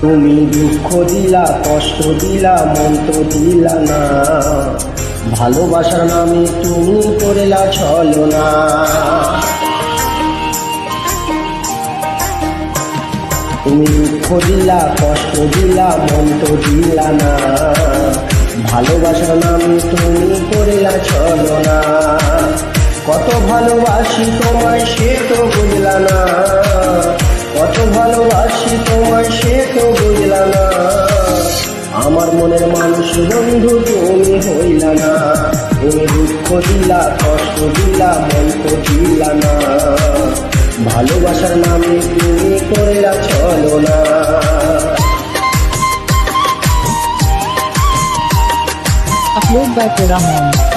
তুমি দুঃখ দিলা, কষ্ট দিলা, মন তো দিলা না। ভালোবাসার নামে তুমি করিলা ছলনা। তুমি দুঃখ দিলা, কষ্ট দিলা, মন তো দিলা না। ভালোবাসার নামে তুমি করিলা ছলনা। কত ভালোবাসি তোমায় সে তো বুঝলা না। কত ভালোবাসি তোমায় সে তো বুঝলা না। আমার মনের মানুষ বন্ধু তুমি হইলা না। তুমি দুঃখ দিলা, কষ্ট দিলা, মন তো দিলা না। ভালোবাসার নামে তুমি করিলা ছলনা। Upload by Ramon.